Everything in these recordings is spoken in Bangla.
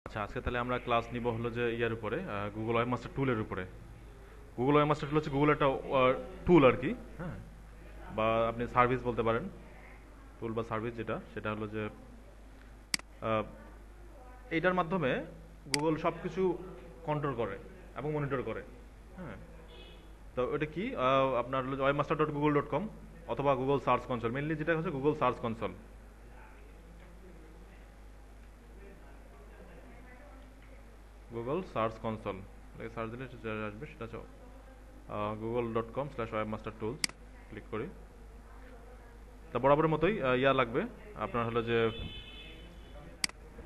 আচ্ছা, আজকে তাহলে আমরা ক্লাস নিব হলো যে ইয়ার উপরে গুগল ওয়েবমাস্টার টুলের উপরে। গুগল ওয়েবমাস্টার টুল হচ্ছে গুগল একটা টুল আর কি। হ্যাঁ, বা আপনি সার্ভিস বলতে পারেন। টুল বা সার্ভিস যেটা সেটা হলো যে আহ, এইটার মাধ্যমে গুগল সব কিছু কন্ট্রোল করে এবং মনিটর করে। হ্যাঁ, তো ওটা কি আপনার হলো webmaster.google.com অথবা গুগল সার্চ কনসোল, মেনলি যেটা হচ্ছে Google search console. Google search console search দিলে যেটা আসবে সেটা হচ্ছে google.com/webmaster tools। ক্লিক করি। তা বরাবরের মতোই ইয়া লাগবে, আপনার হলো যে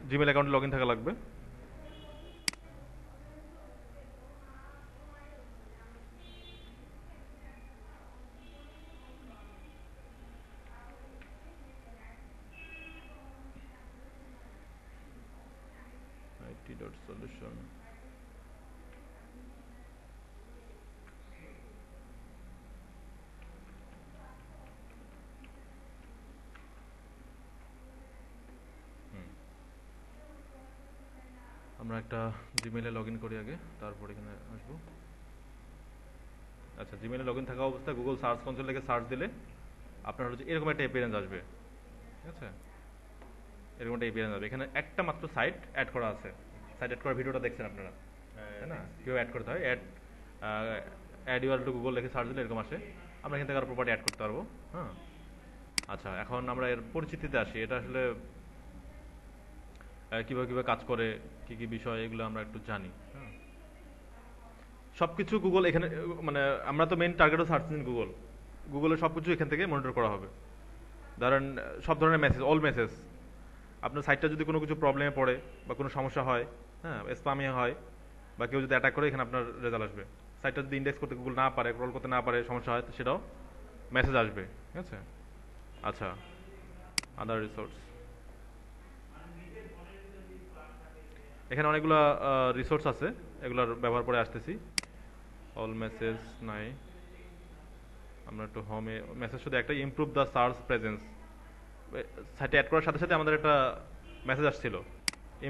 জিমেল অ্যাকাউন্টে লগ ইন থাকা লাগবে। it.solution। আমরা একটা জিমেলে লগ ইন করি আগে, তারপর এখানে আসবো। আচ্ছা, জিমেলে লগ ইন থাকা অবস্থায় গুগল সার্চ কনসোল থেকে সার্চ দিলে আপনার হচ্ছে এরকম একটা অ্যাপিয়ারেন্স আসবে। ঠিক আছে, এরকম একটা অ্যাপিয়ারেন্স আসবে। এখানে একটা মাত্র সাইট অ্যাড করা আছে। সাইট অ্যাড করার ভিডিওটা দেখছেন আপনারা, তাই না? কেউ অ্যাড করতে হয়, অ্যাড ইউআরএল টু গুগল লিখে সার্চ দিলে এরকম আসে। আমরা এখান থেকে আরো প্রপার্টি অ্যাড করতে পারবো। হ্যাঁ, আচ্ছা, এখন আমরা এর পরিচিতিতে আসি। এটা আসলে কিভাবে কিভাবে কাজ করে, কি কি বিষয়, এগুলো আমরা একটু জানি। হ্যাঁ, সবকিছু গুগল এখানে মানে আমরা তো main target search engine Google. গুগলের সবকিছু এখান থেকে মনিটর করা হবে। ধরেন সব ধরনের মেসেজ, অল মেসেজ, আপনার সাইটটা যদি কোনো কিছু প্রবলেমে পড়ে বা কোনো সমস্যা হয়, হ্যাঁ, স্প্যামিং হয় বা কেউ যদি অ্যাটাক করে, এখানে আপনার রেজাল্ট আসবে। সাইটটা যদি ইন্ডেক্স করতে গুগল না পারে, ক্রল করতে না পারে, সমস্যা হয়, তো সেটাও মেসেজ আসবে। ঠিক আছে, আচ্ছা, আদার রিসোর্স, এখানে অনেকগুলো রিসোর্স আছে, এগুলোর ব্যবহার করে আসতেছি। অল মেসেজ নাই, আমরা একটু হোমে মেসেজ শুধু একটা, ইমপ্রুভ দ্য সার্চ প্রেজেন্স। সাইটে অ্যাড করার সাথে সাথে আমাদের একটা মেসেজ আসছিল,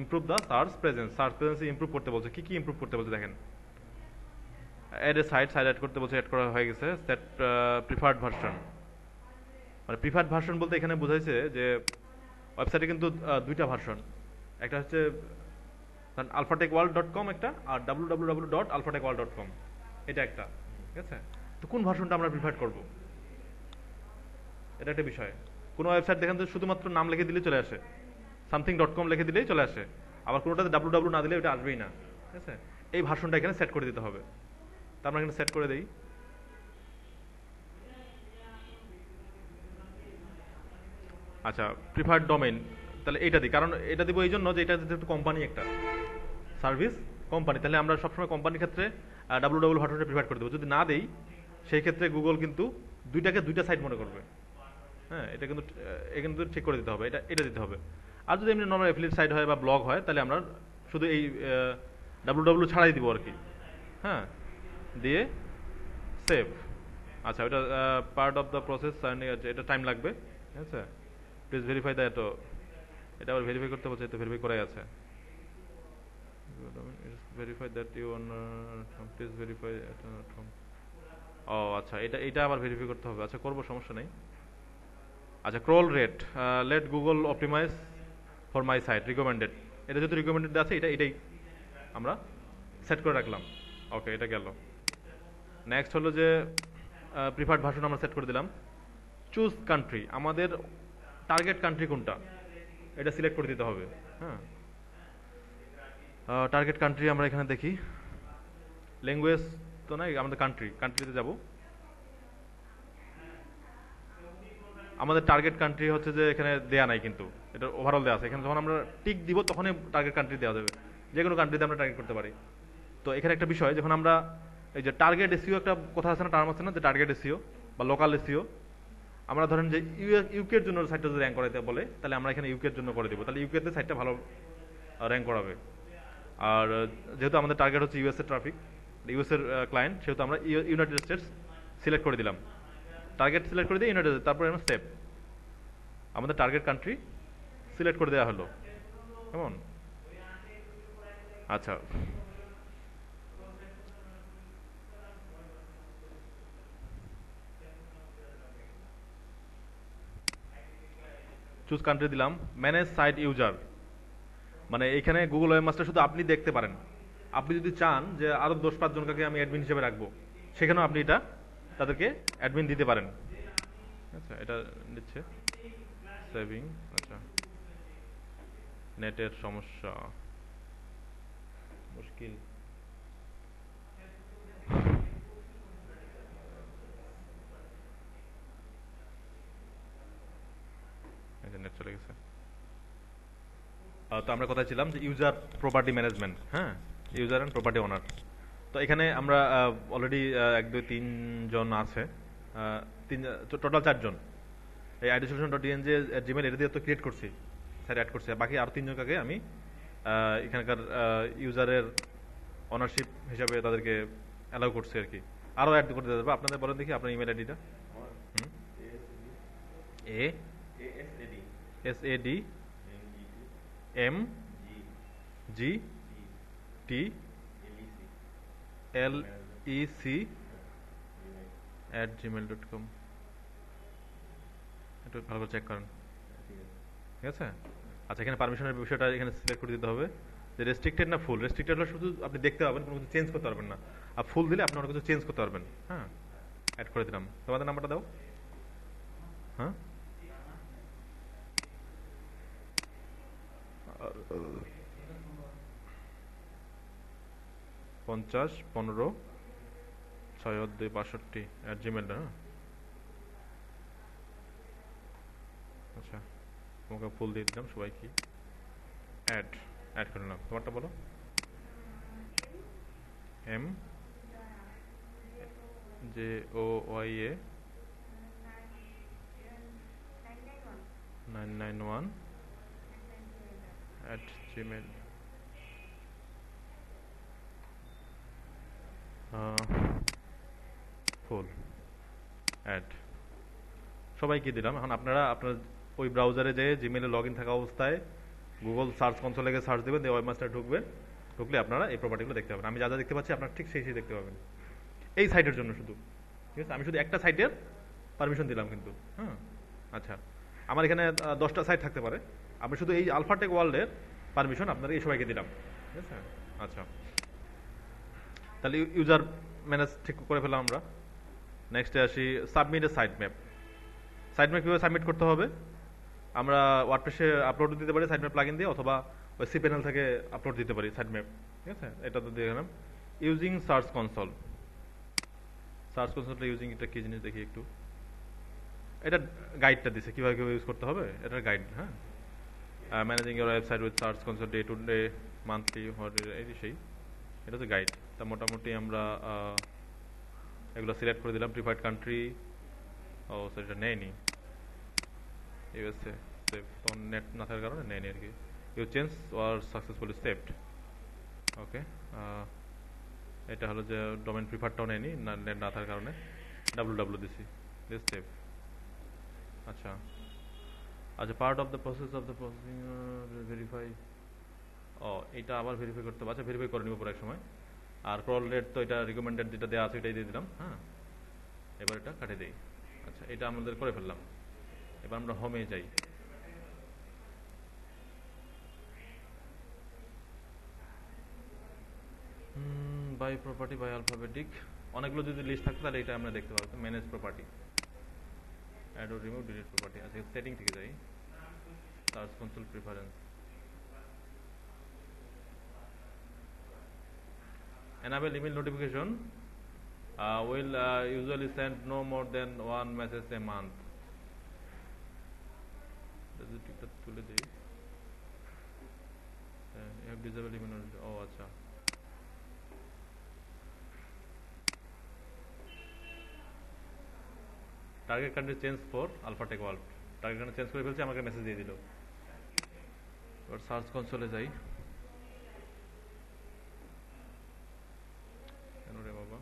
improve the search presence. Search presence improve করতে বলছে। কি কি ইমপ্রুভ করতে বলছে দেখেন। Add a site, site add করতে বলছে, অ্যাড করা হয়ে গেছে। সেট প্রিফার্ড ভার্সন, মানে প্রিফার্ড ভার্সন বলতে এখানে বোঝাইছে যে ওয়েবসাইটে কিন্তু দুইটা ভার্সন। একটা হচ্ছে alphatekworld.com একটা, আর www.alphatekworld.com এটা একটা। ঠিক আছে, তো কোন ভার্সনটা আমরা প্রিফার করব, এটা একটা বিষয়। কোনো ওয়েবসাইট দেখেন তো শুধুমাত্র নাম লিখে দিলে চলে আসে, something.com লিখে দিলেই চলে আসে, আবার কোনোটাতে www না দিলে এটা আসবেই না। ঠিক আছে, এই ভার্সনটা এখানে সেট করে দিতে হবে। তা আমরা এখানে সেট করে দেই। আচ্ছা, প্রিফার্ড ডোমেইন, তাহলে এইটা দিই, কারণ এটা দিব এই জন্য যে এটা যেহেতু কোম্পানি একটা সার্ভিস কোম্পানি, তাহলে আমরা সবসময় কোম্পানির ক্ষেত্রে www ভার্সনটা প্রিফার করে দেবো। যদি না দেই, সেই ক্ষেত্রে গুগল কিন্তু দুইটাকে দুইটা সাইট মনে করবে। হ্যাঁ, এটা কিন্তু এখানে কিন্তু ঠিক করে দিতে হবে, এটা এটা দিতে হবে। আর যদি এমনি নর্মাল অ্যাফিলিয়েট সাইট হয় বা ব্লগ হয়, তাহলে আমরা শুধু এই www ছাড়াই দিব আর কি। হ্যাঁ, দিয়ে সেভ। আচ্ছা, ওটা পার্ট অফ দ্য প্রসেস, এটা টাইম লাগবে। ঠিক আছে, প্লিজ ভেরিফাই দ্য, এত এটা আবার ভেরিফাই করতে বলছে, তো ভেরিফাই করাই আছে। Verify that you own, please verify. ও আচ্ছা, এটা এটা আবার ভেরিফাই করতে হবে। আচ্ছা, করবো, সমস্যা নেই। আচ্ছা, crawl rate, let Google optimize for my site recommended. এটা যেহেতু রিকমেন্ডেড আছে, এটা এটাই আমরা সেট করে রাখলাম। ওকে, এটা গেল। নেক্সট হলো যে প্রিফার্ড ভার্সন আমরা সেট করে দিলাম। চুজ কান্ট্রি, আমাদের টার্গেট কান্ট্রি কোনটা এটা সিলেক্ট করে দিতে হবে। হ্যাঁ, টার্গেট কান্ট্রি আমরা এখানে দেখি, ল্যাঙ্গুয়েজ তো নাই, আমাদের কান্ট্রিতে যাব। আমাদের টার্গেট কান্ট্রি হচ্ছে যে এখানে দেয়া নাই, কিন্তু এটা ওভারঅল দেওয়া আছে। এখানে যখন আমরা টিক দিব তখনই টার্গেট কান্ট্রি দেওয়া যাবে, যে কোনো কান্ট্রিতে আমরা টার্গেট করতে পারি। তো এখানে একটা বিষয়, যখন আমরা এই যে টার্গেট এসিও একটা কথা আছে না, টার্ম আছে না, যে টার্গেট এসিও বা লোকাল এসিও, আমরা ধরেন যে ইউকের জন্য সাইটটা যদি র্যাঙ্ক করাইতে বলে, তাহলে আমরা এখানে ইউকের জন্য করে দিব, তাহলে ইউকেতে সাইটটা ভালো র্যাঙ্ক করাবে। আর যেহেতু আমাদের টার্গেট হচ্ছে ইউএস এর ট্রাফিক, ইউএস এর ক্লায়েন্ট, সেহেতু আমরা ইউনাইটেড স্টেটস সিলেক্ট করে দিলাম। টার্গেট সিলেক্ট করে দিয়ে ইউনাইটেড, তারপরে আমরা সেভ, আমাদের টার্গেট কান্ট্রি সিলেক্ট করে দেওয়া হলো। কেমন? আচ্ছা, চুজ কান্ট্রি দিলাম। ম্যানেজ সাইট ইউজার, মানে এইখানে গুগল ওয়েবমাস্টার শুধু আপনি দেখতে পারেন। আপনি যদি চান যে আরো 10-5 জনকে আমি অ্যাডমিন হিসেবে রাখবো, সেখানেও আপনি এটা তাদেরকে অ্যাডমিন দিতে পারেন। আচ্ছা, এটা নিচ্ছে সেভিং। আচ্ছা, নেটের সমস্যা, মুশকিল। নেট চলে গেছে। তো আমরা কোথায় ছিলাম, যে ইউজার প্রপার্টি ম্যানেজমেন্ট। হ্যাঁ, ইউজার অ্যান্ড প্রপার্টি ওনার। তো এখানে আমরা অলরেডি 1 2 3 জন আছে, তিন, টোটাল 4 জন। এই আইডি সলিউশন ডট ডিএনজে জিমেল এটা দিয়ে তো ক্রিয়েট করছি, স্যার অ্যাড করছি। বাকি আরও 3 জনকে আমি এখানকার ইউজারের অনারশিপ হিসাবে তাদেরকে অ্যালাউ করছি আর কি। আরও অ্যাড করতে দেবো। আপনাদের বলেন দেখি আপনার ইমেল আইডিটা। Hmm, A S A D M G T L E C @gmail.com। একটু ভালো করে চেক করেন, ঠিক আছে? আচ্ছা, এখানে পারমিশনের বিষয়টা এখানে সিলেক্ট করে দিতে হবে যে রেস্ট্রিক্টেড না ফুল। রেস্ট্রিক্টেড হলে শুধু আপনি দেখতে পাবেন, কোনো কিছু চেঞ্জ করতে পারবেন না। আর ফুল দিলে আপনি অনেক কিছু চেঞ্জ করতে পারবেন। হ্যাঁ, অ্যাড করে দিলাম। তোমাদের নাম্বারটা দাও। হ্যাঁ, 50 15 62 65 @gmail. হ্যাঁ, আচ্ছা, তোমাকে ফুল দিয়ে দিলাম সবাইকে। অ্যাড অ্যাড করে নিলাম। তোমারটা বলো। M J O Y A 991 @gmail. Full add সবাইকে দিলাম। এখন আপনারা আপনার ওই ব্রাউজারে যেয়ে জিমেলে লগ ইন থাকা অবস্থায় গুগল সার্চ কনসোলে গিয়ে সার্চ দেবেন, দিয়ে ওয়েবমাস্টার ঢুকবেন। ঢুকলে আপনারা এই প্রপার্টিগুলো দেখতে পাবেন। আমি যা যা দেখতে পাচ্ছি আপনারা ঠিক সেই দেখতে পাবেন। এই সাইটের জন্য শুধু, ঠিক আছে? আমি শুধু একটা সাইটের পারমিশন দিলাম কিন্তু। হ্যাঁ, আচ্ছা, আমার এখানে 10টা সাইট থাকতে পারে। আমি শুধু এই আলফাটেক ওয়ার্ল্ডের পারমিশন আপনাদের এই সবাইকে দিলাম, ঠিক আছে? আচ্ছা, তাহলে ইউজার ম্যানেজ ঠিক করে ফেলাম আমরা। নেক্সটে আসি submit a sitemap. Sitemap কীভাবে সাবমিট করতে হবে, আমরা ওয়ার্ডপ্রেসে আপলোড দিতে পারি সাইট ম্যাপ প্লাগইন দিয়ে, অথবা ওই সি প্যানেল থেকে আপলোড দিতে পারি সাইট ম্যাপ, ঠিক আছে? এটা তো দিয়ে গেলাম। Using search console. সার্চ কনসোলটা ইউজিং এটা কি জিনিস দেখি একটু। এটা গাইডটা দিছে কীভাবে কীভাবে ইউজ করতে হবে, এটার গাইড। হ্যাঁ, managing your website with search console day to day, monthly, এই সেই, এটা হচ্ছে গাইড। তা মোটামুটি আমরা এগুলো সিলেক্ট করে দিলাম। প্রিফার্ড কান্ট্রি, ও স্যার এটা নেয়নি, ইউএসএ সেভ, তখন নেট না থাকার কারণে নেয়নি আর কি। You change were successfully saved. Okay, এটা হলো যে ডোমেন প্রিফারটাও নেয়নি, না নেট না থাকার কারণে www দিছি, দিস সেভ। আচ্ছা আচ্ছা, part of the process of the processing verify. ও, এটা আবার ভেরিফাই করতে হবে। আচ্ছা, ভেরিফাই করে নিব পরে এক সময়। আর ক্রল রেট তো এটা রিকমেন্ডেড যেটা দেওয়া আছে এটাই দিয়ে দিলাম। হ্যাঁ, এবার এটা কাটে দিই। আচ্ছা, এটা আমাদের করে ফেললাম। এবার আমরা হোমে যাই। বাই প্রপার্টি, বাই অ্যালফাবেটিক, অনেকগুলো যদি লিস্ট থাকতো তাহলে এটা আমরা দেখতে পাবো। Manage property, add or remove delete property. আচ্ছা, সেটিং থেকে যাই। Search console preference, enable email notification will usually send no more than one message a month. ঠিকটা তুলে দিই। you have disabled email notification. ও আচ্ছা, target country change for Alphatech world. Target country change করে ফেলছি, আমাকে মেসেজ দিয়ে দিল। এবার সার্চ কনসোলে যাই। কেন রে বাবা,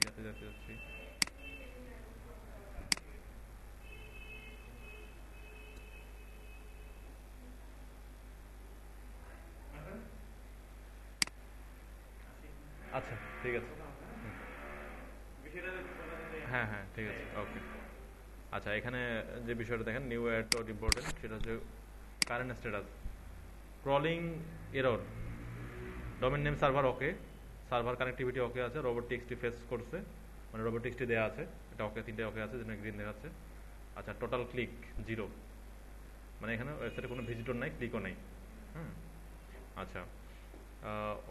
ইয়াতে যেতে যাচ্ছি। আচ্ছা, ঠিক আছে। হ্যাঁ হ্যাঁ, ঠিক আছে, ওকে। আচ্ছা, এখানে যে বিষয়টা দেখেন, নিউ অ্যাড ডট ইম্পর্টেন্ট, সেটা হচ্ছে current status, crawling error, domain name server okay, server connectivity okay আছে, রোবট টিএক্সটি ফেস করছে, মানে রোবট টিএক্সটি দেওয়া আছে, এটা ওকে, তিনটে ওকে আছে, যেটা গ্রিন দেখাচ্ছে। আচ্ছা, টোটাল ক্লিক 0, মানে এখানে ওয়েবসাইটে কোনো ভিজিটর নাই, ক্লিকও নাই। হুম। আচ্ছা,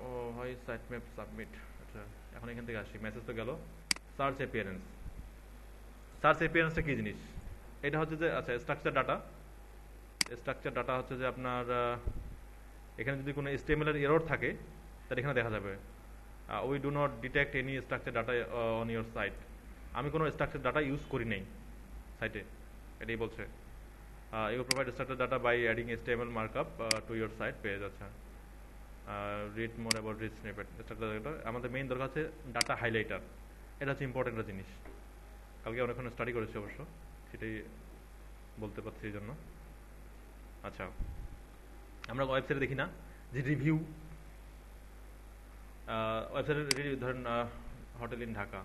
ও হয় সাইট ম্যাপ সাবমিট। আচ্ছা, এখন এখান থেকে আসি, মেসেজ তো গেল। সার্চ অ্যাপিয়ারেন্স, সার্চ অ্যাপিয়ারেন্সটা কী জিনিস? এটা হচ্ছে যে, আচ্ছা, স্ট্রাকচার ডাটা, স্ট্রাকচার ডাটা হচ্ছে যে আপনার এখানে যদি কোনো HTML এর এরর থাকে তাহলে এখানে দেখা যাবে we do not detect any structure data on your site. আমি কোনো স্ট্রাকচার ডাটা ইউজ করি নাই সাইটে, এটাই বলছে। You provide structure data by adding HTML markup to your site page. আচ্ছা, read more about read snippet. Structure data আমাদের মেইন দরকার হচ্ছে ডাটা হাইলাইটার, এটা হচ্ছে ইম্পর্টেন্ট একটা জিনিস। কালকে অনেকক্ষণ স্টাডি করেছি অবশ্য, সেটাই বলতে পারছি এই জন্য। আচ্ছা, আমরা ওয়েবসাইটে দেখি না যে রিভিউ, ওয়েবসাইটের রিভিউ, ধরেন hotel in Dhaka,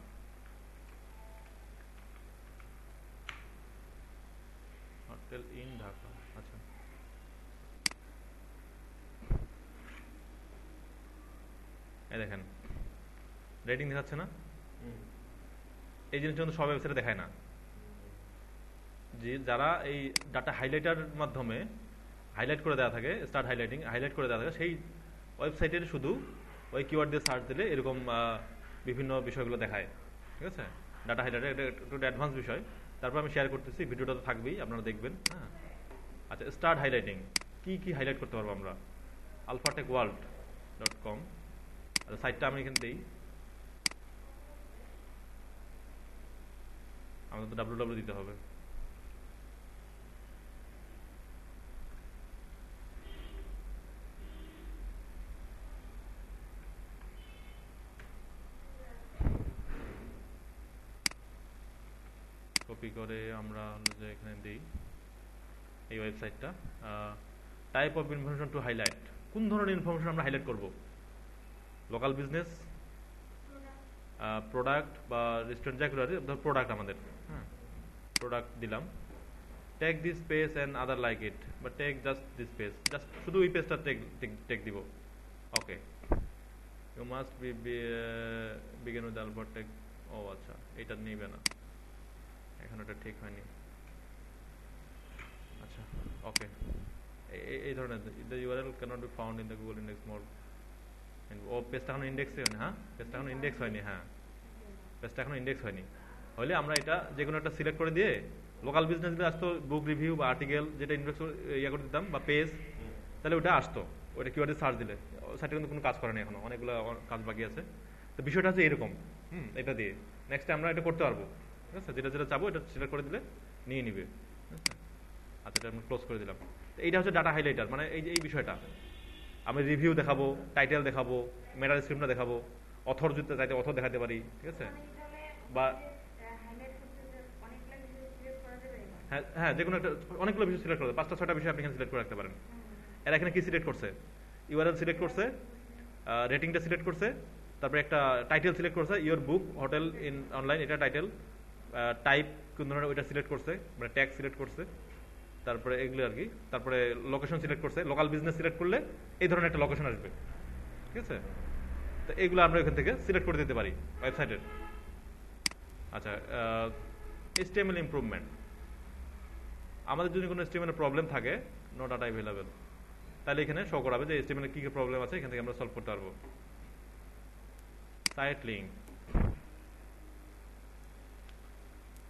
hotel in Dhaka. আচ্ছা, এই দেখেন রেটিং দেখাচ্ছে না? এই জিনিসটা কিন্তু সব ওয়েবসাইটে দেখায় না। যে যারা এই ডাটা হাইলাইটার মাধ্যমে হাইলাইট করে দেওয়া থাকে, স্টার্ট হাইলাইটিং, হাইলাইট করে দেওয়া থাকে, সেই ওয়েবসাইটের শুধু ওই কিওয়ার্ড দিয়ে সার্চ দিলে এরকম বিভিন্ন বিষয়গুলো দেখায়। ঠিক আছে, ডাটা হাইলাইটার এটা একটু অ্যাডভান্স বিষয়, তারপর আমি শেয়ার করতেছি, ভিডিওটা তো থাকবেই, আপনারা দেখবেন। হ্যাঁ, আচ্ছা, স্টার্ট হাইলাইটিং, কি কি হাইলাইট করতে পারবো আমরা? alphatechworld.com, আচ্ছা, সাইটটা আমি এখানে দিই, আমাদের তো www দিতে হবে। কপি করে আমরা যে এখানে দিই এই ওয়েবসাইটটা, type of information to highlight, কোন ধরনের ইনফরমেশন আমরা হাইলাইট করব? লোকাল বিজনেস, প্রোডাক্ট বা রেস্টুরেন্ট, যা করে প্রোডাক্ট আমাদের। হ্যাঁ, প্রোডাক্ট দিলাম, take this page and other like it, বা take just this page, just শুধু ওই পেজটা টেক দিব। Okay, you must begin with Alphatech. ও আচ্ছা, এটা নিবে না, এখন এটা ঠিক হয়নি। আচ্ছা, ওকে, এই ধরনের the URL can't be found in the Google index more. ও পেজটা এখন ইন্ডেক্সই হয়নি। হ্যাঁ, পেজটা এখন ইন্ডেক্স হয়নি। হ্যাঁ, পেজটা এখন ইন্ডেক্স হয়নি, হলে আমরা এটা যে কোনো একটা সিলেক্ট করে দিয়ে লোকাল বিজনেস দিলে আসতো, বুক রিভিউ বা আর্টিকেল যেটা ইন্ডেক্স ইয়ে করে দিতাম, বা পেজ, তাহলে ওটা আসতো, ওইটা কিওয়ার্ডে সার্চ দিলে। সাইটে কিন্তু কোনো কাজ করেনি এখনো, অনেকগুলো কাজ বাকি আছে। তো বিষয়টা হচ্ছে এরকম। এটা দিয়ে নেক্সট আমরা এটা করতে পারবো। ঠিক আছে, যেটা যেটা চাবো এটা সিলেক্ট করে দিলে নিয়ে নিবে। আচ্ছা, এটা আমরা ক্লোজ করে দিলাম। তো এইটা হচ্ছে ডাটা হাইলাইটার, মানে এই বিষয়টা আমি রিভিউ দেখাবো, টাইটেল দেখাবো, মেটা ডেসক্রিপশনটা দেখাবো, অথর যদি চাইতে অথর দেখাতে পারি। ঠিক আছে, বা হ্যাঁ হ্যাঁ, যে কোনো একটা, অনেকগুলো বিষয় সিলেক্ট করতে, 5টা 6টা বিষয় আপনি এখানে সিলেক্ট করে রাখতে পারেন। এরা এখানে কি সিলেক্ট করছে? ইউআরএল সিলেক্ট করছে, রেটিংটা সিলেক্ট করছে, তারপরে একটা টাইটেল সিলেক্ট করছে, your book hotel in online, এটা টাইটেল, টাইপ কোন ধরনের ওইটা সিলেক্ট করছে, মানে ট্যাগ সিলেক্ট করছে, তারপরে এগুলো আর কি, তারপরে লোকেশন সিলেক্ট করছে, লোকাল বিজনেস সিলেক্ট করলে এই ধরনের একটা লোকেশন আসবে। ঠিক আছে, তো এইগুলো আমরা এখান থেকে সিলেক্ট করে দিতে পারি ওয়েবসাইটের। আচ্ছা, HTML ইমপ্রুভমেন্ট, আমাদের যদি কোনো HTML এর প্রবলেম থাকে, নো ডাটা অ্যাভেলেবেল, তাহলে এখানে শো করাবে যে HTML এর কী কী প্রবলেম আছে, এখান থেকে আমরা সলভ করতে পারবো। সাইট লিঙ্ক,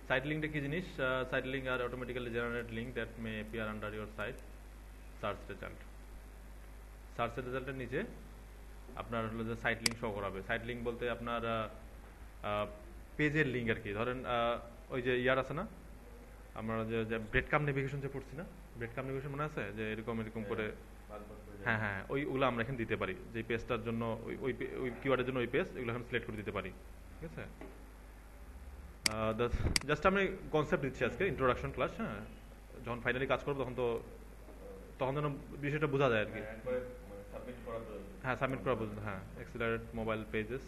সাইট লিঙ্কটা কি জিনিস? সাইট লিঙ্ক আর automatically generate link that may appear under your site search result. Search রেজাল্টের নিচে আপনার হলো যে সাইট লিঙ্ক শো করাবে। সাইট লিঙ্ক বলতে আপনার পেজের লিঙ্ক আর কি। ধরেন ওই যে ইয়ার আছে না, আমরা যে ব্রেড কাম নেভিগেশন যে পড়ছি না, ব্রেড কাম নেভিগেশন মনে আছে, যে এরকম এরকম করে, হ্যাঁ হ্যাঁ, ওইগুলো আমরা এখানে দিতে পারি, যে পেজটার জন্য ওই কিওয়ার্ডের জন্য ওই পেজ, এগুলো এখানে সিলেক্ট করে দিতে পারি। ঠিক আছে, জাস্ট আমি কনসেপ্ট দিচ্ছি আজকে, ইন্ট্রোডাকশন ক্লাস। হ্যাঁ, যখন ফাইনালি কাজ করবো তখন যেন বিষয়টা বোঝা যায় আর কি। হ্যাঁ সাবমিট করা পর্যন্ত, হ্যাঁ অ্যাক্সিলারেট মোবাইল পেজেস।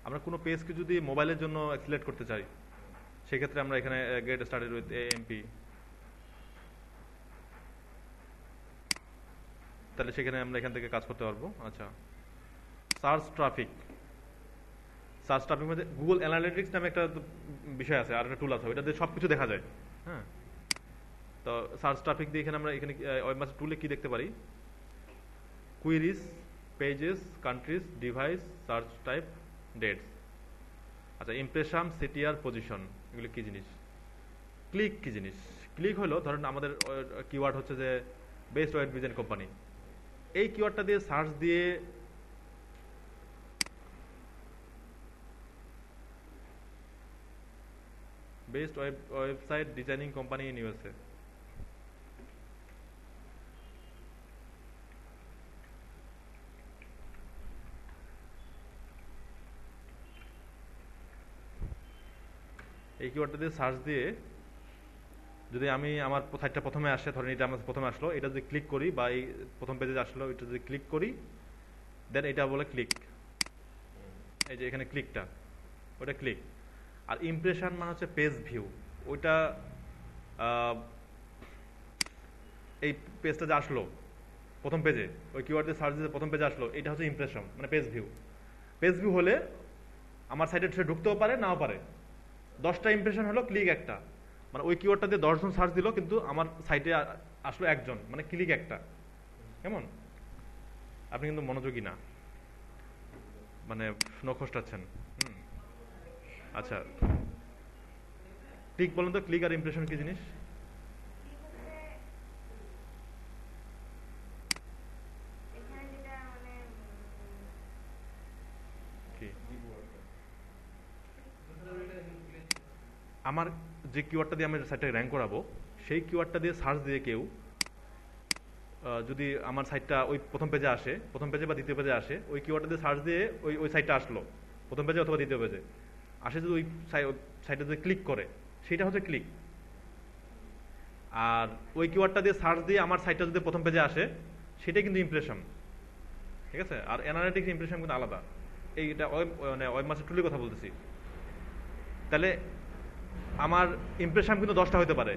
আমরা কোনো পেজকে যদি মোবাইলের জন্য অ্যাক্সিলারেট করতে চাই সেক্ষেত্রে আমরা এখানে গেট স্টার্টেড উইথ এএমপি, তাহলে সেখানে আমরা এখান থেকে কাজ করতে পারবো। আচ্ছা, সার্চ ট্রাফিক। সার্চ ট্রাফিক মধ্যে গুগল অ্যানালিটিক্স নামে একটা বিষয় আছে, আর একটা টুল আছে, ওইটাতে সব কিছু দেখা যায়। হ্যাঁ, তো সার্চ ট্রাফিক দিয়ে এখানে আমরা এখানে ওয়েবমাস্টার টুলে কি দেখতে পারি? Queries, pages, countries, device, search type, dates. আচ্ছা, ইমপ্রেশন, সিটিআর, পজিশন, এগুলো কি জিনিস? ক্লিক কি জিনিস? ক্লিক হলো ধরেন আমাদের কিওয়ার্ড হচ্ছে যে বেস্ট ওয়েব ডিজাইন কোম্পানি, এই কিওয়ার্ডটা দিয়ে সার্চ দিয়ে best website designing company in USA, এই কিওয়ার্ডটা দিয়ে সার্চ দিয়ে যদি আমি আমার সাইটটা প্রথমে আসে, ধরেন এটা আমার প্রথমে আসলো, এটা যদি ক্লিক করি বা এই প্রথম পেজে আসলো, এটা যদি ক্লিক করি দেন এটা বলে ক্লিক। এই যে এখানে ক্লিকটা, ওটা ক্লিক। আর ইমপ্রেশন মানে হচ্ছে পেজ ভিউ, ওইটা এই পেজটা যে আসলো প্রথম পেজে, ওই কিওয়ার্ড দিয়ে সার্চ দিয়ে প্রথম পেজে আসলো, এটা হচ্ছে ইমপ্রেশন মানে পেজ ভিউ। পেজ ভিউ হলে আমার সাইটে সে ঢুকতেও পারে নাও পারে। 10টা ইমপ্রেশন হলো, ক্লিক একটা, মানে ওই কিওয়ার্ডটা দিয়ে 10 জন সার্চ দিল কিন্তু আমার সাইটে আসলো একজন, মানে ক্লিক একটা। কেমন? আপনি কিন্তু মনোযোগী না, মানে নখষ্টাচ্ছেন। আচ্ছা, ক্লিক বলেন তো, ক্লিক আর ইমপ্রেশন কি জিনিস? আমার যে কিওয়ার্ডটা দিয়ে আমি সাইটটাকে র্যাঙ্ক করাবো, সেই কিওয়ার্ডটা দিয়ে সার্চ দিয়ে কেউ যদি আমার সাইটটা ওই প্রথম পেজে আসে, প্রথম পেজে বা দ্বিতীয় পেজে আসে, ওই কিওয়ার্ডটা দিয়ে সার্চ দিয়ে ওই ওই সাইটটা আসলো প্রথম পেজে অথবা দ্বিতীয় পেজে আসে, যদি ওই সাইটে যদি ক্লিক করে সেটা হচ্ছে ক্লিক। আর ওই কিওয়ার্ডটা দিয়ে সার্চ দিয়ে আমার সাইটটা যদি প্রথম পেজে আসে সেটাই কিন্তু ইমপ্রেশন। ঠিক আছে? আর অ্যানালিটিক্স ইমপ্রেশন কিন্তু আলাদা। এইটা মানে ওয়েবমাস্টার টুলের কথা বলতেছি। তাহলে আমার ইমপ্রেশন কিন্তু 10টা হতে পারে,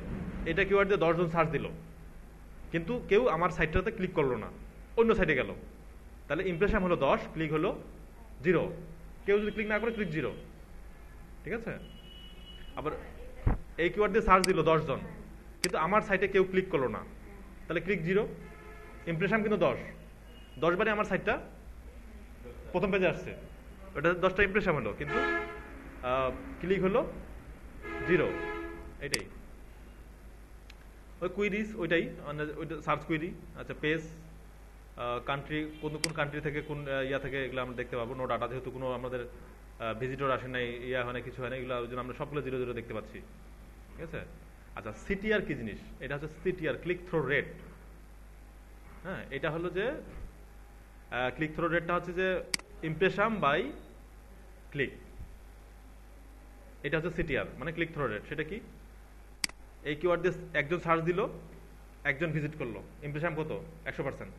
এটা কিওয়ার্ড দিয়ে 10 জন সার্চ দিল কিন্তু কেউ আমার সাইটটাতে ক্লিক করলো না, অন্য সাইটে গেল, তাহলে ইমপ্রেশন হলো 10, ক্লিক হলো 0। কেউ যদি ক্লিক না করে ক্লিক 0। ঠিক আছে? আবার এই কিওয়ার্ড দিয়ে সার্চ দিল 10 জন কিন্তু আমার সাইটে কেউ ক্লিক করলো না, তাহলে ক্লিক 0, ইমপ্রেশন কিন্তু 10 বারে আমার সাইটটা প্রথম পেজে আসছে, ওটা 10টা ইমপ্রেশন হলো কিন্তু ক্লিক হলো 0। এটাই ওই কুইরিজ, ওইটাই ওইটা সার্চ কুইরি। আচ্ছা, পেজ, কান্ট্রি, কোন কোন কান্ট্রি থেকে কোন ইয়া থেকে, এগুলো আমরা দেখতে পাবো। নো ডাটা, যেহেতু কোনো আমাদের ভিজিটর আসে নাই, ইয়া হয় না, কিছু হয় না, এগুলো ওই জন্য আমরা সবগুলো 0 দেখতে পাচ্ছি। ঠিক আছে? আচ্ছা, সিটিআর কি জিনিস? এটা হচ্ছে সিটিআর, ক্লিক থ্রো রেট। হ্যাঁ, এটা হলো যে ক্লিক থ্রো রেটটা হচ্ছে যে ইমপ্রেশন বাই ক্লিক, এটা হচ্ছে সিটিআর মানে ক্লিক থ্রো রেট। সেটা কি? এই কিওয়ার্ড দিয়ে একজন সার্চ দিল, একজন ভিজিট করলো, ইমপ্রেশন কত? 100%।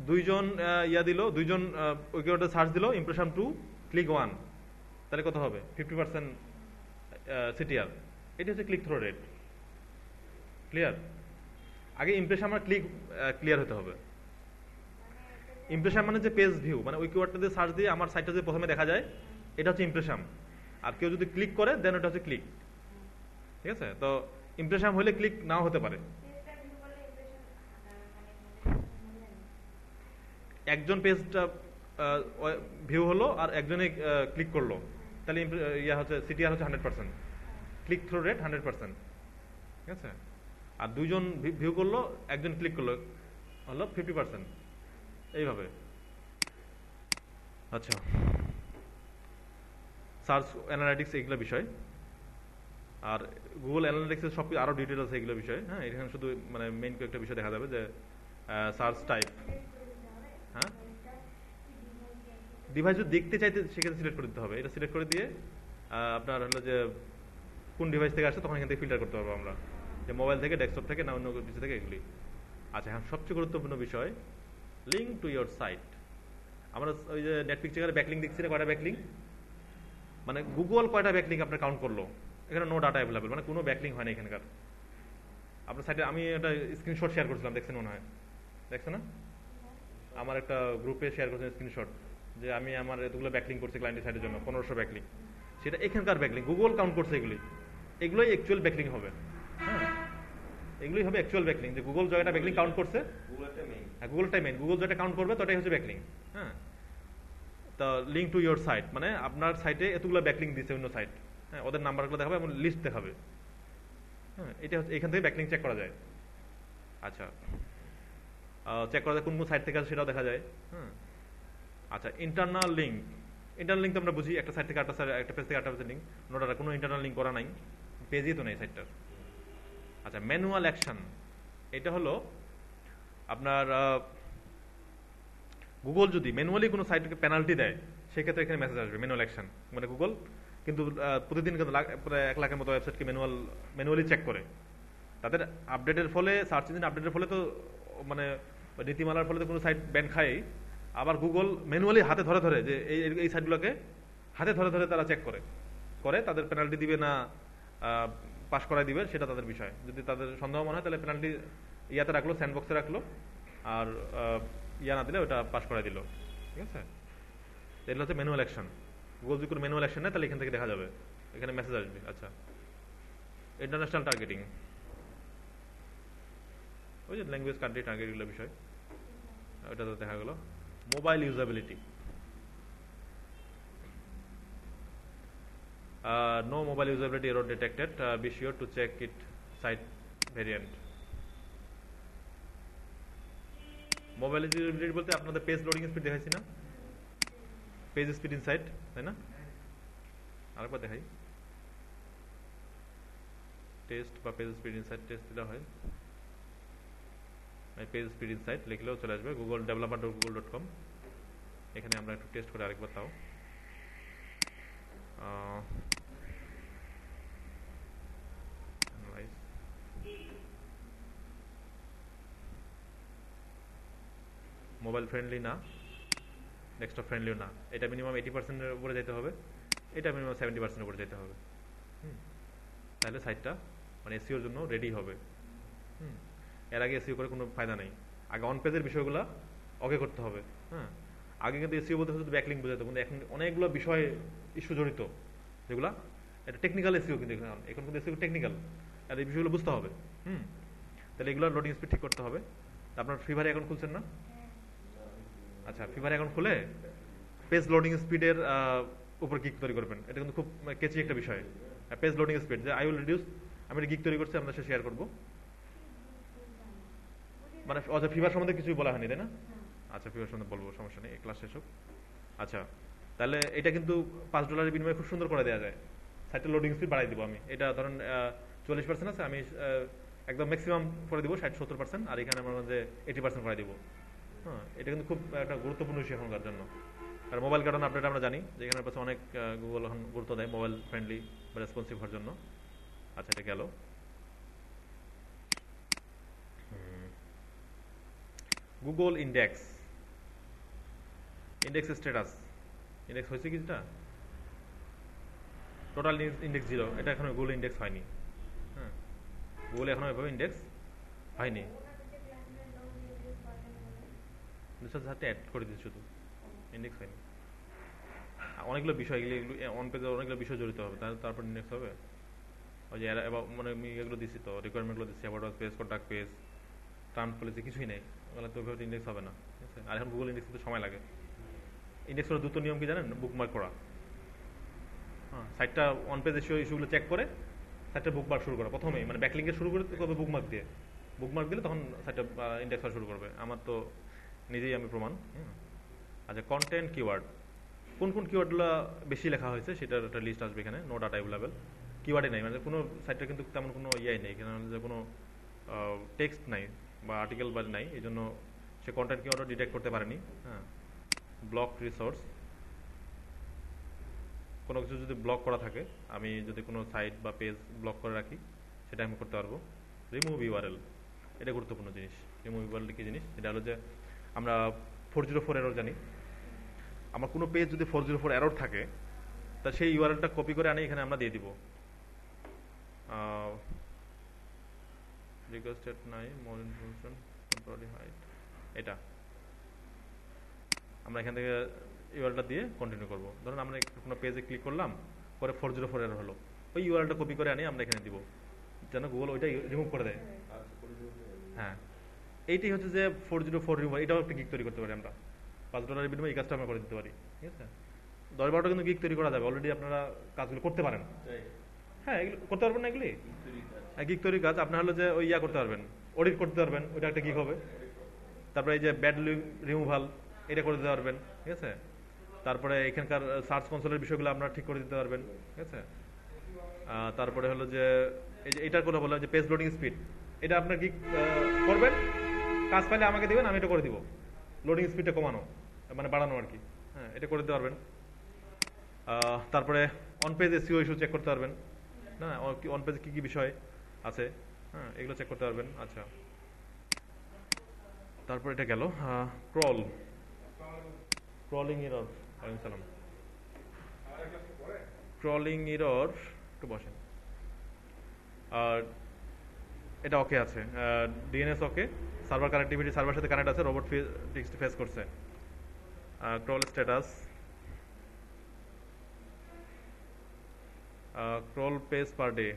দুইজন ইয়া দিল, দুইজন ওই কিওয়ার্ডে সার্চ দিল, ইমপ্রেশন 2, ক্লিক 1, তাহলে কত হবে? 50% সিটিআর। এটা হচ্ছে ক্লিক থ্রো রেট। ক্লিয়ার? আগে ইমপ্রেশন আমার ক্লিয়ার হতে হবে। ইমপ্রেশন মানে যে পেজ ভিউ, মানে ওই কিওয়ার্ডটা দিয়ে সার্চ দিয়ে আমার সাইটটা যে প্রথমে দেখা যায়, এটা হচ্ছে ইমপ্রেশন। আর কেউ যদি ক্লিক করে দেন ওটা হচ্ছে ক্লিক। ঠিক আছে? তো ইমপ্রেশন হলে ক্লিক নাও হতে পারে। একজন পেজটা ভিউ হলো আর একজনে ক্লিক করলো, তাহলে ইয়া হচ্ছে সিটিআর হচ্ছে 100%, ক্লিক থ্রু রেট 100%। ঠিক আছে? আর দুইজন ভিউ করলো, একজন ক্লিক করলো, হলো 50%। এইভাবে। আচ্ছা, সার্চ অ্যানালিটিক্স এইগুলো বিষয়, আর গুগল অ্যানালিটিক্সের সব আরো ডিটেল আছে এগুলো বিষয়। হ্যাঁ, এখানে শুধু মানে মেইন কয়েকটা বিষয় দেখা যাবে, যে সার্চ টাইপ। হ্যাঁ, ডিভাইস যদি দেখতে চাইতে সেক্ষেত্রে সিলেক্ট করে দিতে হবে। এটা সিলেক্ট করে দিয়ে আপনার হলো যে কোন ডিভাইস থেকে আসছে তখন এখান থেকে ফিল্টার করতে পারবো আমরা। যে মোবাইল থেকে, ডেস্কটপ থেকে না অন্য কিছু থেকে, এগুলি। আচ্ছা, এখন সবচেয়ে গুরুত্বপূর্ণ বিষয়, লিঙ্ক টু ইয়োর সাইট। আমরা ওই যে নেটফ্লিক্স এখানে ব্যাকলিং দেখছি না, কয়টা ব্যাকলিং, মানে গুগল কয়টা ব্যাকলিং আপনার কাউন্ট করলো, এখানে নো ডাটা অ্যাভেলেবল, মানে কোনো ব্যাকলিং হয় না এখানকার। আপনার সাইটে আমি একটা স্ক্রিনশট শেয়ার করছিলাম, দেখছেন মনে হয়, দেখছো না? আমার একটা গ্রুপে শেয়ার করছেন স্ক্রিনশট, যে আমি আমার এতগুলো ব্যাকলিং করছি ক্লায়েন্টের সাইটের জন্য, 1500 ব্যাকলিং। সেটা এখানকার ব্যাকলিং, গুগল কাউন্ট করছে এগুলি, এগুলোই অ্যাকচুয়াল ব্যাকলিং হবে। হ্যাঁ, এগুলোই হবে অ্যাকচুয়াল ব্যাকলিং, যে গুগল জয়টা ব্যাকলিং কাউন্ট করছে, গুগলটাই মেইন, গুগল যেটা কাউন্ট করবে তটাই হচ্ছে ব্যাকলিং। হ্যাঁ, তো লিঙ্ক টু ইয়োর সাইট মানে আপনার সাইটে এতগুলো ব্যাকলিং দিচ্ছে অন্য সাইট, হ্যাঁ, ওদের নাম্বারগুলো দেখাবে এবং লিস্ট দেখাবে। হ্যাঁ, এটা হচ্ছে এখান থেকে ব্যাকলিং চেক করা যায়। আচ্ছা, চেক করা যায় কোন কোন সাইট থেকে আছে সেটাও দেখা যায়। হ্যাঁ, আচ্ছা, ইন্টারনাল লিঙ্ক। ইন্টারনাল লিঙ্ক তো আমরা বুঝি একটা সাইট থেকে একটা পেজ থেকে একটা পেজের লিঙ্ক, নোটাটা কোনো ইন্টারনাল লিঙ্ক করা নাই, পেজই তো নেই সাইটটার। আচ্ছা, ম্যানুয়াল অ্যাকশন, এটা হলো আপনার গুগল যদি ম্যানুয়ালি কোনো সাইটকে পেনাল্টি দেয়, সেক্ষেত্রে এখানে মেসেজ আসবে ম্যানুয়াল অ্যাকশন। মানে গুগল কিন্তু প্রতিদিন কিন্তু প্রায় 1 লাখের মতো ওয়েবসাইটকে ম্যানুয়ালি চেক করে। তাদের আপডেটের ফলে, সার্চ ইঞ্জিন আপডেটের ফলে তো, মানে নীতিমালার ফলে তো কোনো সাইট ব্যান খায়, আবার গুগল ম্যানুয়ালি হাতে ধরে ধরে যে এই সাইটগুলোকে হাতে ধরে ধরে তারা চেক করে করে তাদের পেনাল্টি দিবে না পাস করাই দিবে, সেটা তাদের বিষয়। যদি তাদের সন্দেহ মনে হয় তাহলে পেনাল্টি ইয়াতে রাখলো, স্যান্ডবক্সে রাখলো, আর ইয়া না দিলে ওটা পাস করাই দিল। ঠিক আছে, এগুলো হচ্ছে ম্যানুয়াল অ্যাকশন। গুগল যদি কোনো ম্যানুয়াল অ্যাকশন নেয় তাহলে এখান থেকে দেখা যাবে, এখানে মেসেজ আসবে। আচ্ছা, ইন্টারন্যাশনাল টার্গেটিং, ওই যে ল্যাঙ্গুয়েজ, কান্ট্রি টার্গেট, এগুলো বিষয়, ওটা তো দেখা গেল। Mobile usability, no mobile usability error detected, be sure to check it site variant. Mobile usability বলতে আপনাদের পেজ লোডিং স্পিড দেখাইছি না, পেজ স্পিড ইনসাইট, তাই না? আরেকবার দেখাই, টেস্ট বা পেজ স্পিড ইনসাইট টেস্ট দিলে হয়, পেজ স্পিড ইনসাইট লিখলেও চলে আসবে, গুগল developer.google.com। এখানে আমরা একটু টেস্ট করে আরেকবার তাও, মোবাইল ফ্রেন্ডলি না, ডেস্কটপ ফ্রেন্ডলিও না, এটা মিনিমাম 80%-এর উপরে যেতে হবে, এটা মিনিমাম 70%-এর উপরে যেতে হবে। তাহলে সাইটটা মানে এসইওর জন্য রেডি হবে। এর আগে এসইও করে কোনো ফায়দা নেই, আগে অন পেজের বিষয়গুলো ওকে করতে হবে। হ্যাঁ, আগে কিন্তু এসইও বলতে শুধু ব্যাকলিং বোঝাতো, কিন্তু এখন অনেকগুলো বিষয় ইস্যু জড়িত, যেগুলো এটা টেকনিক্যাল এসইও, কিন্তু এখন কিন্তু এসইও টেকনিক্যাল, আর এই বিষয়গুলো বুঝতে হবে। তাহলে এগুলো লোডিং স্পিড ঠিক করতে হবে। আপনার ফিভারে অ্যাকাউন্ট খুলছেন না? আচ্ছা, ফিভারে অ্যাকাউন্ট খুলে পেজ লোডিং স্পিডের উপর গিগ তৈরি করবেন, এটা কিন্তু খুব কেচি একটা বিষয়। পেজ লোডিং স্পিড, যে আই উইল রিডিউস, আমি একটা গিগ তৈরি করছি, আমরা সে শেয়ার করবো। মানে আচ্ছা, ফিভার সম্বন্ধে কিছুই বলা হয়নি, তাই না? আচ্ছা, ফিভার সম্বন্ধে বলবো, সমস্যা নেই, ক্লাস শেষ হোক। আচ্ছা, তাহলে এটা কিন্তু $5 বিনিময়ে খুব সুন্দর করে দেওয়া যায়। সাইটের লোডিং স্পিড বাড়াই দিব আমি, এটা ধরেন 40% আছে, আমি একদম ম্যাক্সিমাম করে দিব 60-70%, আর এখানে আমার যে 80% করে দিব। হ্যাঁ, এটা কিন্তু খুব একটা গুরুত্বপূর্ণ বিষয় এখনকার জন্য, কারণ মোবাইল কার্টন আপডেট আমরা জানি যে এখানে পাশে অনেক গুগল এখন গুরুত্ব দেয় মোবাইল ফ্রেন্ডলি বা রেসপন্সিভ হওয়ার জন্য। আচ্ছা, এটা গেল। Google index, index status, index হয়েছে কিছুটা, টোটাল ইন্ডেক্স 0, এটা এখনো গুগল ইন্ডেক্স হয়নি। হ্যাঁ, গুগল এখনো এভাবে ইন্ডেক্স হয়নি, হাতে অ্যাড করে দিচ্ছে, শুধু ইন্ডেক্স হয়নি। অনেকগুলো বিষয়, এগুলো অন পেজে অনেকগুলো বিষয় জড়িত হবে, তারপর ইন্ডেক্স হবে। ওই যে মানে আমি এগুলো দিচ্ছি তো, রিকোয়ারমেন্টগুলো দিচ্ছি, about page, contact page, terms policy, কিছুই নেই, ওগুলো তো ওইভাবে ইন্ডেক্স হবে না। ঠিক আছে, আর এখন গুগল ইন্ডেক্স কিন্তু সময় লাগে। ইন্ডেক্স করার দুটো নিয়ম কি জানেন? বুকমার্ক করা। হ্যাঁ, সাইটটা অন পেজ ইস্যুগুলো চেক করে সাইটটা বুকমার্ক শুরু করা প্রথমেই, মানে ব্যাকলিংকে শুরু করে করবে বুকমার্ক দিয়ে। বুকমার্ক দিলে তখন সাইটটা ইন্ডেক্স করা শুরু করবে। আমার তো নিজেই আমি প্রমাণ। আচ্ছা, কন্টেন্ট কিওয়ার্ড, কোন কোন কিওয়ার্ডগুলো বেশি লেখা হয়েছে সেটার একটা লিস্ট আসবে এখানে, নো ডাটা অ্যাভেলেবল। কিওয়ার্ডে নাই, মানে কোনো সাইটটা কিন্তু তেমন কোনো ইয়াই নেই, এখানে যে কোনো টেক্সট নাই বা আর্টিকেল বা নাই, এই জন্য সে কন্টেন্ট কিওয়ার্ডও ডিটেক্ট করতে পারেনি। হ্যাঁ, ব্লক রিসোর্স, কোনো কিছু যদি ব্লক করা থাকে, আমি যদি কোনো সাইট বা পেজ ব্লক করে রাখি, সেটা আমি করতে পারবো। রিমুভ ইউআরএল, এটা গুরুত্বপূর্ণ জিনিস। রিমুভ ইউআরএল কি জিনিস? এটা হলো যে আমরা 404 এরর জানি। আমার কোনো পেজ যদি 404 এরর থাকে, তা সেই ইউআরএলটা কপি করে আনি এখানে আমরা দিয়ে দিব। রিকোয়েস্টেড নাই মোর ইনফরমেশন টেম্পোরারি হাইড, এটা আমরা এখান থেকে ইউআরএলটা দিয়ে কন্টিনিউ করব। ধরুন আমরা কোনো পেজে ক্লিক করলাম, পরে 404 এরর হলো, ওই ইউআরএলটা কপি করে আনি আমরা এখানে দিব, যেন গুগল ওইটাই রিমুভ করে দেয়। হ্যাঁ, এইটাই হচ্ছে যে 404 রিমুভ। এটাও একটা গিগ তৈরি করতে পারি আমরা, $5 বিনিময়ে এই কাজটা আমরা করে দিতে পারি। ঠিক আছে, 10-12টা কিন্তু গিগ তৈরি করা যাবে, অলরেডি আপনারা কাজগুলো করতে পারেন। হ্যাঁ, এগুলো করতে পারবেন না, এগুলি গিগ তৈরি কাজ। আপনার হলো যে ওই ইয়া করতে পারবেন, অডিট করতে পারবেন, ওইটা একটা গিগ হবে। তারপরে এই যে ব্যাড রিমুভাল, এটা করে দিতে পারবেন। ঠিক আছে, তারপরে এখানকার সার্চ কনসোলের বিষয়গুলো আপনারা ঠিক করে দিতে পারবেন। ঠিক আছে, তারপরে হলো যে এই যে এটার কথা বললাম যে পেজ লোডিং স্পিড, এটা আপনার কি করবেন, কাজ পাইলে আমাকে দিবেন, আমি এটা করে দিব। লোডিং স্পিডটা কমানো মানে বাড়ানো আর কি। হ্যাঁ, এটা করে দিতে পারবেন। তারপরে on page SEO issue check করতে পারবেন, না অন পেজে কী কী বিষয় আছে, হ্যাঁ এগুলো চেক করতে পারবেন। আচ্ছা, তারপর এটা গেল ক্রলিং এরর। ওয়ালাইকুম সালাম। ক্রলিং এরর, একটু বসেন। আর এটা ওকে আছে, DNS okay, server connectivity server সাথে কানেক্ট আছে, রোবট টেক্সট ফেস করছে। Crawl status, crawl page per day,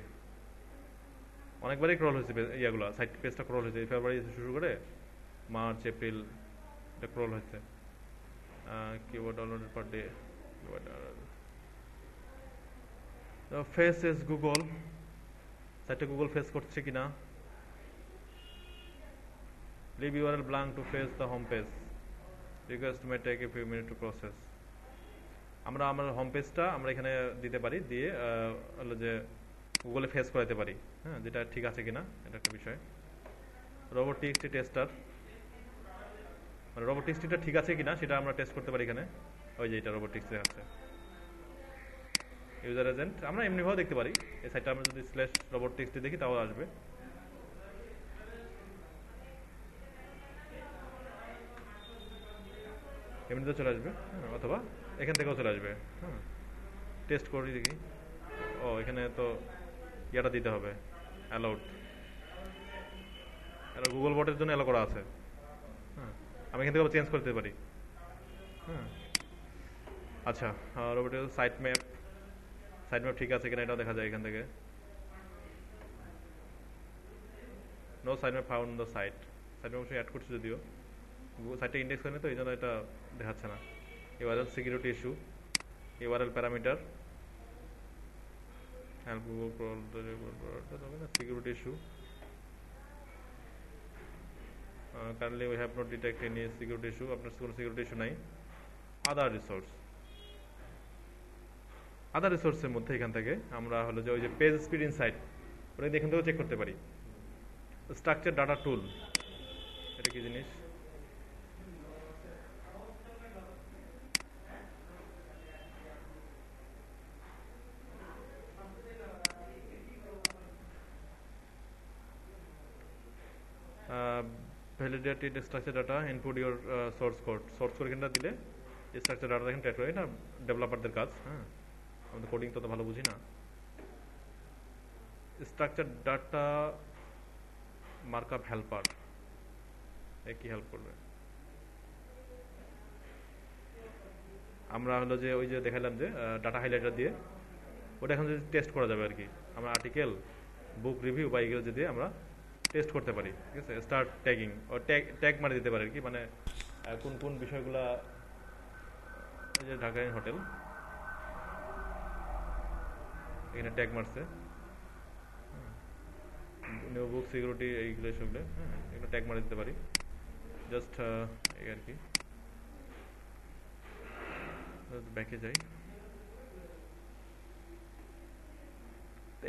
অনেকবারই ক্রল হয়েছে ইয়াগুলো, সাইট পেজটা ক্রল হয়েছে ফেব্রুয়ারি শুরু করে মার্চ এপ্রিল, এটা ক্রল হয়েছে। Keyword downloaded per day, fetch as Google, সাইটটা গুগল ফেস করছে কিনা। Leave URL blank to fetch the home page, request may take a few minute to process. আমরা আমার হোম পেজটা আমরা এখানে দিতে পারি, দিয়ে হলো যে গুগলে ফেস করাতে পারি। হ্যাঁ, যেটা ঠিক আছে কিনা এটা একটা বিষয়। রোবট টিএক্সটি টেস্টার, মানে রোবট টিএক্সটিটা ঠিক আছে কিনা সেটা আমরা টেস্ট করতে পারি এখানে। ওই যে এটা রোবট টিএক্সটি আছে। ইউজার এজেন্ট আমরা এমনিভাবে দেখতে পারি, এই সাইটটা আমরা যদি স্ল্যাশ রোবট টিএক্সটি দেখি তাও আসবে। এমনিতে চলে আসবে, হ্যাঁ, অথবা এখান থেকেও চলে আসবে। হ্যাঁ, টেস্ট করি দেখি। ও এখানে তো ইয়াটা দিতে হবে, অ্যালাউড, এটা গুগল বটের জন্য অ্যালাউ করা আছে। হ্যাঁ, আমি এখান থেকে চেঞ্জ করতে পারি। হ্যাঁ, আচ্ছা, রোবটের সাইট ম্যাপ ঠিক আছে কিনা এটাও দেখা যায় এখান থেকে। No sitemap found the sitemap অবশ্যই অ্যাড করছে, যদিও সাইটটা ইন্ডেক্স করেনি তো এই জন্য এটা দেখাচ্ছে না। URL security issue, URL parameter, help Google crawl security issue, currently we have not detect any security issue, আপনার কোনো সিকিউরিটি ইস্যু নাই। আদার রিসোর্সের মধ্যে এখান থেকে আমরা হলো যে ওই যে পেজ স্পিড ইনসাইট, ওটা এখান থেকেও চেক করতে পারি। স্ট্রাকচার ডাটা টুল, এটা কি জিনিস? Validated structure data, input your source code এখানটা দিলে স্ট্রাকচার ডাটা এখানে ট্র্যাক করে। এটা ডেভেলপারদের কাজ। হ্যাঁ, আমাদের কোডিং তো ভালো বুঝি না। স্ট্রাকচার ডাটা মার্কআপ হেল্পার, এ কি হেল্প করবে? আমরা হলো যে ওই যে দেখালাম যে ডাটা হাইলাইটার দিয়ে ওটা এখন যদি টেস্ট করা যাবে আর কি। আমরা আর্টিকেল, বুক রিভিউ বা এগুলো যদি আমরা টেস্ট করতে পারি। ঠিক আছে, স্টার্ট ট্যাগিং ও ট্যাগ মারি দিতে পারি আর কি, মানে কোন কোন বিষয়গুলা, এই যে ঢাকা হোটেল এখানে ট্যাগ মারছে, নিউ বুক সিকিউরিটি, এইগুলো সবগুলো। হ্যাঁ, এগুলো ট্যাগ মারি দিতে পারি জাস্ট এই আর কি। ব্যাকে যাই,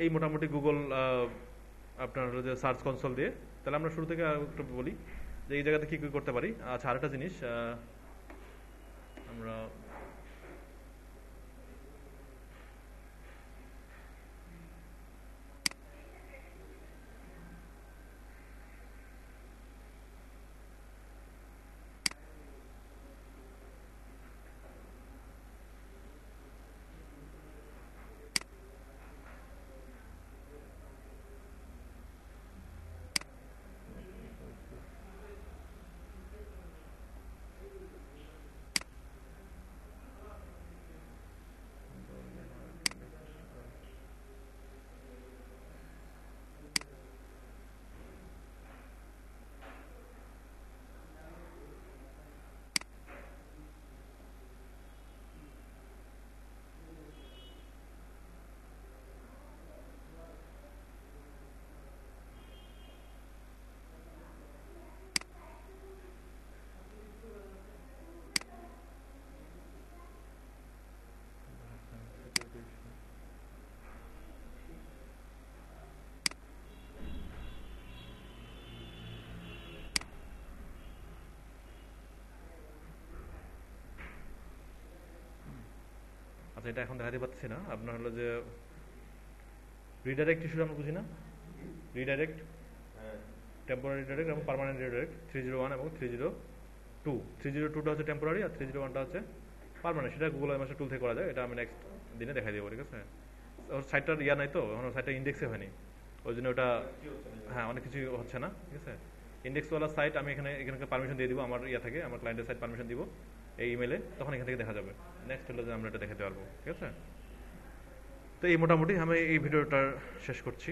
এই মোটামুটি গুগল আপনার হলো যে সার্চ কনসোল দিয়ে। তাহলে আমরা শুরু থেকে একটু বলি যে এই জায়গাতে কী কী করতে পারি। আচ্ছা, আরেকটা জিনিস আমরা আচ্ছা, এটা এখন দেখাতে পাচ্ছি না। আপনার হলো যে রিডাইরেক্ট ইস্যুটা আমরা বুঝি না, রিডাইরেক্ট, টেম্পোরারি রিডাইরেক্ট এবং পার্মানেন্ট রিডাইরেক্ট 301 এবং 302। 302টা হচ্ছে টেম্পোরারি আর 301টা হচ্ছে পার্মানেন্ট। সেটা গুগল এমএস টুল থেকে করা যায়, এটা আমি নেক্সট দিনে দেখাই দেবো, ঠিক আছে? ওর সাইটটার ইয়া নাই তো, এখন সাইটটা ইন্ডেক্সে হয়নি, ওই জন্য ওটা হ্যাঁ অনেক কিছু হচ্ছে না, ঠিক আছে? ইন্ডেক্সওয়ালা সাইট আমি এখানে পারমিশন দিয়ে দিব, আমার ইয়া থেকে আমার ক্লায়েন্টের সাইট পারমিশন দিব এই ইমেলে, তখন এখান থেকে দেখা যাবে। নেক্সট হলো যে আমরা এটা দেখাতে পারবো, ঠিক আছে? তো এই মোটামুটি আমি এই ভিডিওটা শেষ করছি।